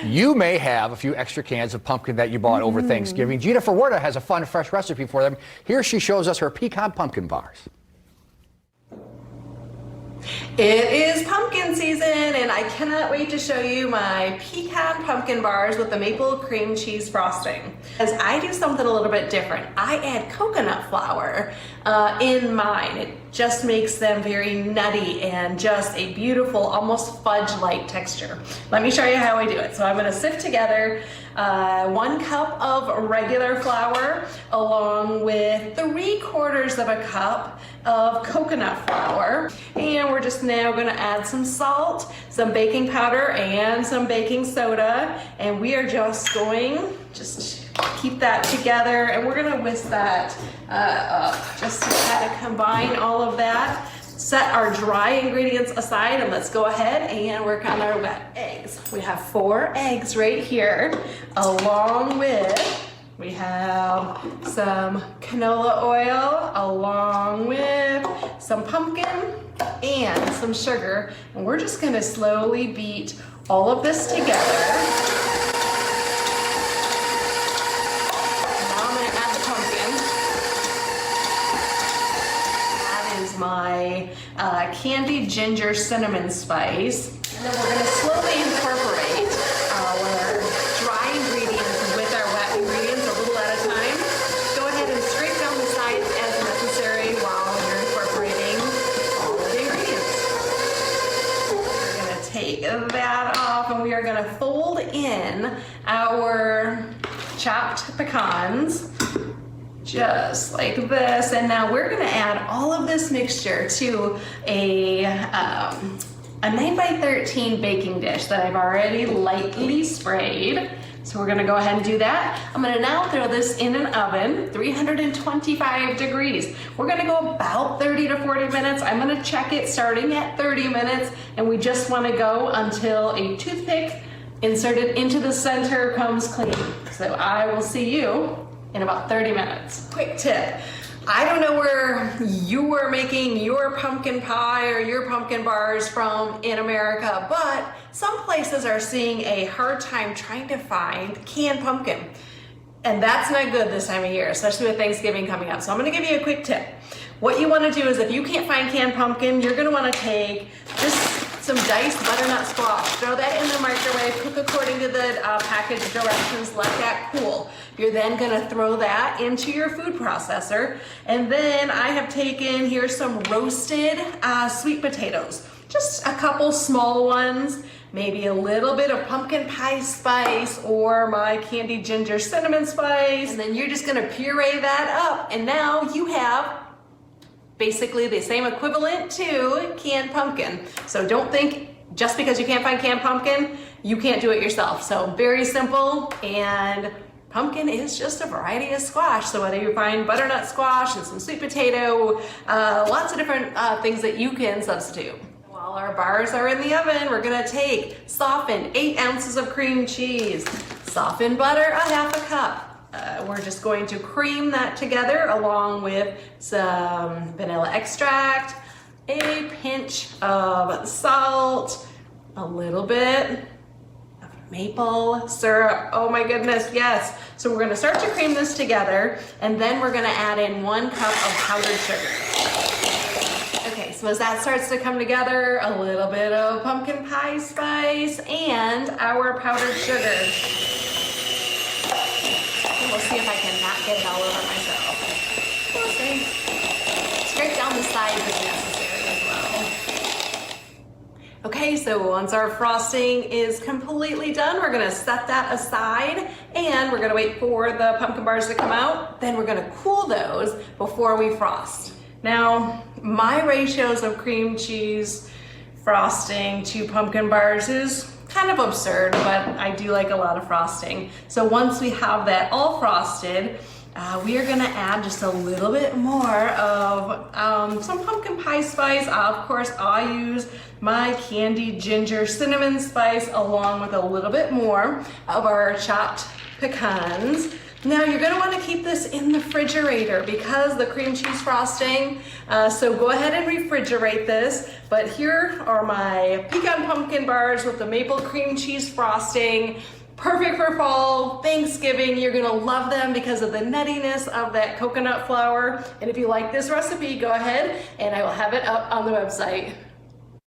You may have a few extra cans of pumpkin that you bought over Thanksgiving. Gina Ferwerda has a fun, fresh recipe for them. Here she shows us her pecan pumpkin bars. It is pumpkin season, and I cannot wait to show you my pecan pumpkin bars with the maple cream cheese frosting. As I do something a little bit different, I add coconut flour in mine. It just makes them very nutty and just a beautiful, almost fudge-like texture. Let me show you how I do it. So I'm gonna sift together 1 cup of regular flour along with 3/4 of a cup of coconut flour. And we're just now gonna add some salt, some baking powder, and some baking soda. And we are just going, just keep that together, and we're gonna whisk that up just to kind of combine all of that. Set our dry ingredients aside, and let's go ahead and work on our wet eggs. We have 4 eggs right here, along with, we have some canola oil, along with some pumpkin and some sugar. And we're just gonna slowly beat all of this together. Now I'm gonna add the pumpkin. That is my candied ginger cinnamon spice. And then we're gonna slowly incorporate our dry ingredients with our wet ingredients a little at a time. Go ahead and scrape down the sides as necessary while you're incorporating all of the ingredients. We're gonna take that off, and we are gonna fold in our chopped pecans just like this. And now we're gonna add all of this mixture to a 9x13 baking dish that I've already lightly sprayed. So we're gonna go ahead and do that. I'm gonna now throw this in an oven, 325 degrees. We're gonna go about 30 to 40 minutes. I'm gonna check it starting at 30 minutes, and we just wanna go until a toothpick inserted into the center comes clean. So I will see you in about 30 minutes. Quick tip. I don't know where you are making your pumpkin pie or your pumpkin bars from in America, but some places are seeing a hard time trying to find canned pumpkin. And that's not good this time of year, especially with Thanksgiving coming up. So I'm gonna give you a quick tip. What you wanna do is, if you can't find canned pumpkin, you're gonna wanna take just some diced butternut squash, throw that in the microwave, cook according to the package directions, let that cool. You're then gonna throw that into your food processor. And then I have taken here some roasted sweet potatoes, just a couple small ones, maybe a little bit of pumpkin pie spice or my candied ginger cinnamon spice. And then you're just gonna puree that up. And now you have basically the same equivalent to canned pumpkin. So don't think just because you can't find canned pumpkin, you can't do it yourself. So very simple, and pumpkin is just a variety of squash. So whether you find butternut squash and some sweet potato, lots of different things that you can substitute. While our bars are in the oven, we're gonna take softened 8 ounces of cream cheese, softened butter, a 1/2 cup. We're just going to cream that together along with some vanilla extract, a pinch of salt, a little bit of maple syrup. Oh my goodness, yes. So we're gonna start to cream this together, and then we're gonna add in 1 cup of powdered sugar. Okay, so as that starts to come together, a little bit of pumpkin pie spice and our powdered sugar. We'll see if I can not get it all over myself. We'll see. Scrape down the sides if necessary as well. Okay, so once our frosting is completely done, we're gonna set that aside, and we're gonna wait for the pumpkin bars to come out. Then we're gonna cool those before we frost. Now, my ratios of cream cheese frosting to pumpkin bars is kind of absurd, but I do like a lot of frosting. So once we have that all frosted, we are gonna add just a little bit more of some pumpkin pie spice. Of course, I use my candied ginger cinnamon spice along with a little bit more of our chopped pecans. Now you're going to want to keep this in the refrigerator because the cream cheese frosting, so go ahead and refrigerate this. But here are my pecan pumpkin bars with the maple cream cheese frosting. Perfect for fall, Thanksgiving. You're gonna love them because of the nuttiness of that coconut flour. And if you like this recipe, go ahead and I will have it up on the website.